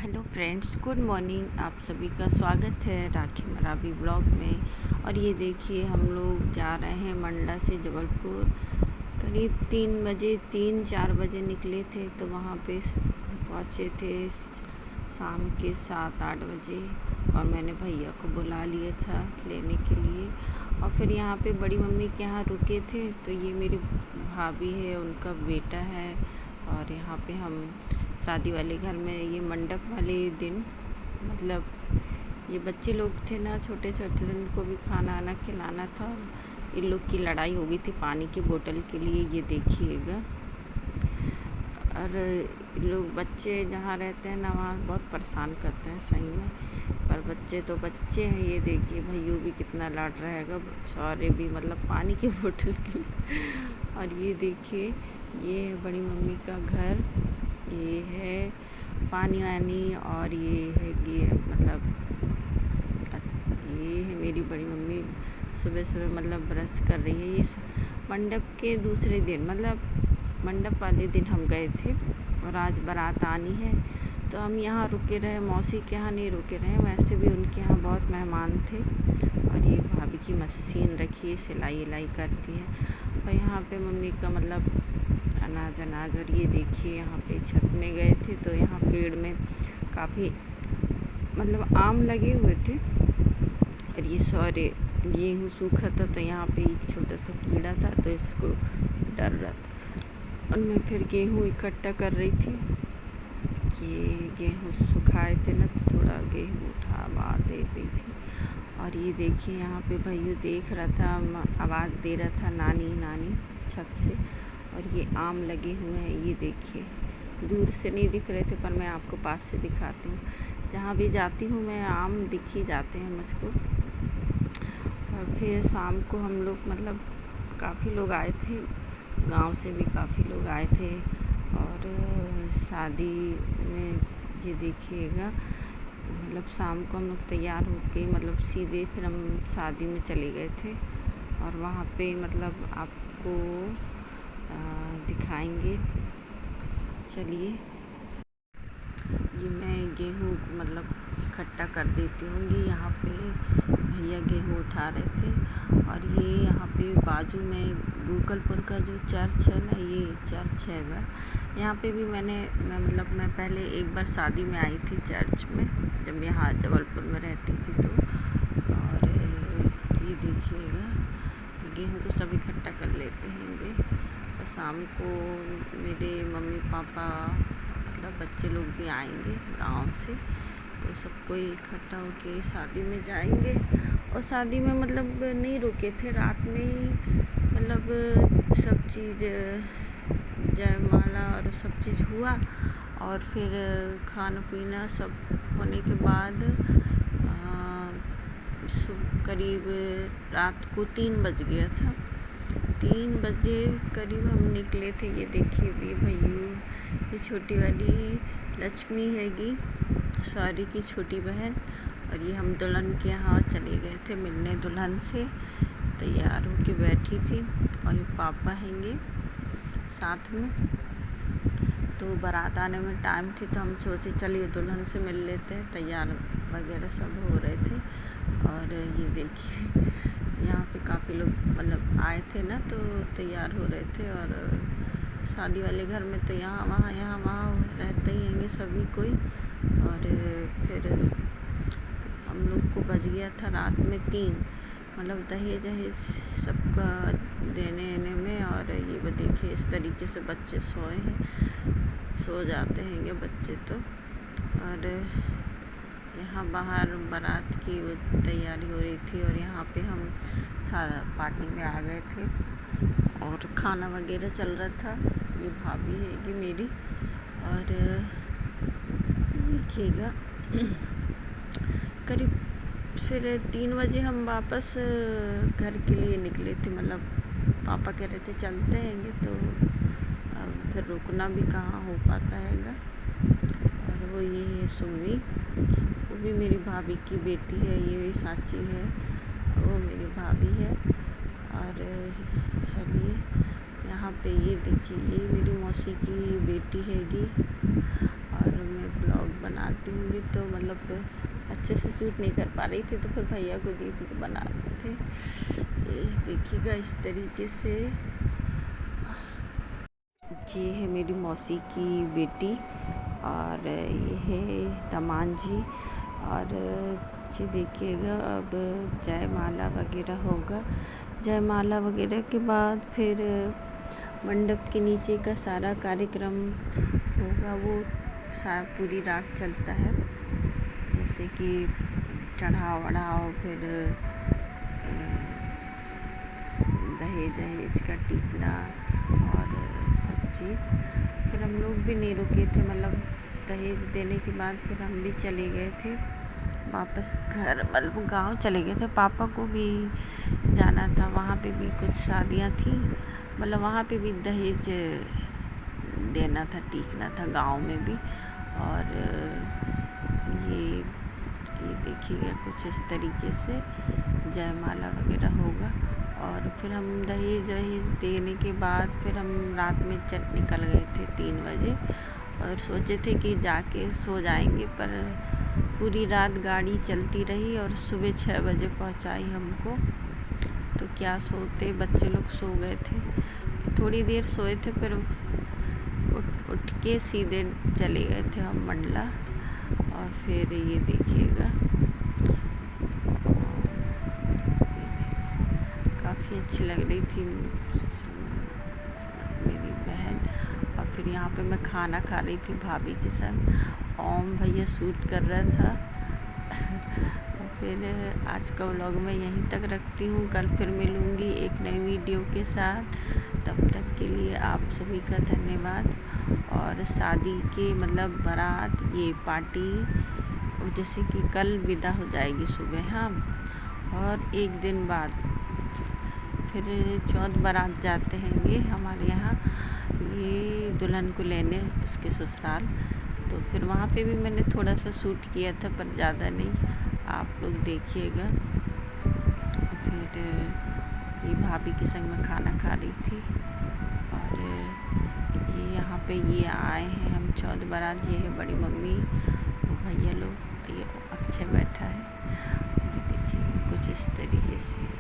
Hello friends, good morning. आप सभी का स्वागत है राखी मरावी ब्लॉग में। और ये देखिए, हम लोग जा रहे हैं मंडला से जबलपुर। करीब 3-4 बजे निकले थे, तो वहाँ पे पहुँचे थे शाम के 7-8 बजे। और मैंने भैया को बुला लिया था लेने के लिए। और फिर यहाँ पे बड़ी मम्मी के यहाँ रुके थे। तो ये मेरी भाभी है, उनका बेटा है। और यहाँ पे हम शादी वाले घर में, ये मंडप वाले दिन, मतलब ये बच्चे लोग थे ना, छोटे छोटे, उनको भी खाना आना खिलाना था। इन लोग की लड़ाई हो गई थी पानी की बोतल के लिए, ये देखिएगा। और लोग, बच्चे जहाँ रहते हैं ना, वहाँ बहुत परेशान करते हैं सही में। पर बच्चे तो बच्चे हैं। ये देखिए, भैया भी कितना लड़ रहेगा, सॉरी भी, मतलब पानी की बोतल के लिए। और ये देखिए, ये है बड़ी मम्मी का घर। ये है पानी वानी। और ये है मतलब ये है मेरी बड़ी मम्मी। सुबह सुबह मतलब ब्रश कर रही है। ये मंडप के दूसरे दिन, मतलब मंडप वाले दिन हम गए थे। और आज बारात आनी है, तो हम यहाँ रुके रहे। मौसी के यहाँ नहीं रुके रहे, वैसे भी उनके यहाँ बहुत मेहमान थे। और ये भाभी की मशीन रखी है, सिलाई विलाई करती है। और यहाँ पे मम्मी का मतलब अनाज। और ये देखिए, यहाँ पे छत में गए थे, तो यहाँ पेड़ में काफ़ी मतलब आम लगे हुए थे। और ये सारे गेहूँ सूखा था, तो यहाँ पे एक छोटा सा कीड़ा था, तो इसको डर रहा था। और मैं फिर गेहूँ इकट्ठा कर रही थी कि गेहूँ सुखाए थे ना, तो थोड़ा गेहूँ उठा दे रही थी। और ये देखिए, यहाँ पे भैया देख रहा था, आवाज़ दे रहा था, नानी नानी, छत से। और ये आम लगे हुए हैं, ये देखिए। दूर से नहीं दिख रहे थे, पर मैं आपको पास से दिखाती हूँ। जहाँ भी जाती हूँ मैं, आम दिख ही जाते हैं मुझको। और फिर शाम को हम लोग, मतलब काफ़ी लोग आए थे, गांव से भी काफ़ी लोग आए थे। और शादी में ये देखिएगा, मतलब शाम को हम लोग तैयार होके, मतलब सीधे फिर हम शादी में चले गए थे। और वहाँ पे मतलब आपको दिखाएंगे। चलिए, ये मैं गेहूँ मतलब इकट्ठा कर देती हूँगी। यहाँ पे भैया गेहूँ उठा रहे थे। और ये यहाँ पे बाजू में गोकलपुर का जो चर्च है ना, ये चर्च हैगा। यहाँ पे भी मैं पहले एक बार शादी में आई थी चर्च में, जब यहाँ जबलपुर में रहती थी तो। और ये देखिएगा, गेहूँ को सब इकट्ठा कर लेते हैं। और शाम को मेरे मम्मी पापा, मतलब बच्चे लोग भी आएंगे गांव से, तो सबको इकट्ठा होके शादी में जाएंगे। और शादी में मतलब नहीं रुके थे, रात में ही मतलब सब चीज़, जयमाला और सब चीज़ हुआ। और फिर खाना पीना सब होने के बाद करीब रात को 3 बज गया था। 3 बजे करीब हम निकले थे। ये देखिए, भी भैया, ये छोटी वाली लक्ष्मी हैगी, सॉरी की छोटी बहन। और ये हम दुल्हन के यहाँ चले गए थे मिलने, दुल्हन से तैयार होके बैठी थी। और ये पापा हैंगे साथ में। तो बारात आने में टाइम थी, तो हम सोचे चलिए दुल्हन से मिल लेते हैं। तैयार वगैरह सब हो रहे थे। और ये देखिए, यहाँ पे काफ़ी लोग मतलब आए थे ना, तो तैयार हो रहे थे। और शादी वाले घर में तो यहाँ वहाँ रहते ही हैंगे सभी कोई। और फिर हम लोग को बज गया था रात में 3, मतलब दहेज सबका देने में। और ये वो देखिए, इस तरीके से बच्चे सोए हैं, सो जाते हैंगे बच्चे तो। और यहाँ बाहर बारात की तैयारी हो रही थी। और यहाँ पे हम सारा पार्टी में आ गए थे, और खाना वगैरह चल रहा था। ये भाभी है ये मेरी। और देखिएगा, करीब फिर 3 बजे हम वापस घर के लिए निकले थे। मतलब पापा कह रहे थे चलते हैंगे, तो फिर रुकना भी कहाँ हो पाता हैगा। और वो ये है सुमी, वो भी मेरी भाभी की बेटी है। ये भी साची है, वो मेरी भाभी है। और चलिए, यहाँ पे ये देखिए, ये मेरी मौसी की बेटी हैगी। और मैं ब्लॉग बनाती होंगी तो मतलब अच्छे से शूट नहीं कर पा रही थी, तो फिर भैया को दी थी तो बना रहे थे। ये देखिएगा इस तरीके से। ये है मेरी मौसी की बेटी और ये है तमान जी। और ये देखिएगा अब जयमाला वगैरह होगा। जयमाला वगैरह के बाद फिर मंडप के नीचे का सारा कार्यक्रम होगा, वो पूरी रात चलता है। जैसे कि चढ़ाव वढ़ाव, फिर दहेज का टीकना और सब चीज़। फिर हम लोग भी नहीं रुके थे, मतलब दहेज देने के बाद फिर हम भी चले गए थे वापस घर, मतलब गांव चले गए थे। पापा को भी जाना था, वहाँ पे भी कुछ शादियाँ थी, मतलब वहाँ पे भी दहेज देना था, टीकना था गांव में भी। और ये देखिएगा कुछ इस तरीके से जयमाला वगैरह होगा। और फिर हम दहेज देने के बाद फिर हम रात में निकल गए थे 3 बजे, और सोचे थे कि जाके सो जाएंगे, पर पूरी रात गाड़ी चलती रही और सुबह 6 बजे पहुंचाई हमको। तो क्या सोते, बच्चे लोग सो गए थे, थोड़ी देर सोए थे, फिर उठ के सीधे चले गए थे हम मंडला। और फिर ये देखिएगा काफ़ी अच्छी लग रही थी मेरी बहन। और फिर यहाँ पे मैं खाना खा रही थी भाभी के संग। ओम भैया शूट कर रहा था। और फिर आज का व्लॉग मैं यहीं तक रखती हूँ, कल फिर मिलूँगी एक नई वीडियो के साथ। तब तक के लिए आप सभी का धन्यवाद। और शादी के मतलब बारात, ये पार्टी जैसे कि कल विदा हो जाएगी सुबह, हाँ। और एक दिन बाद फिर चौथ बारात जाते हैंगे हमारे यहाँ, ये दुल्हन को लेने उसके ससुराल। तो फिर वहाँ पे भी मैंने थोड़ा सा शूट किया था, पर ज़्यादा नहीं, आप लोग देखिएगा। फिर ये भाभी के संग में खाना खा रही थी। और ये यहाँ पे ये आए हैं हम चौथ बारात। ये है बड़ी मम्मी, वो भैया लोग, ये अक्षय बैठा है। ये देखिए कुछ इस तरीके से।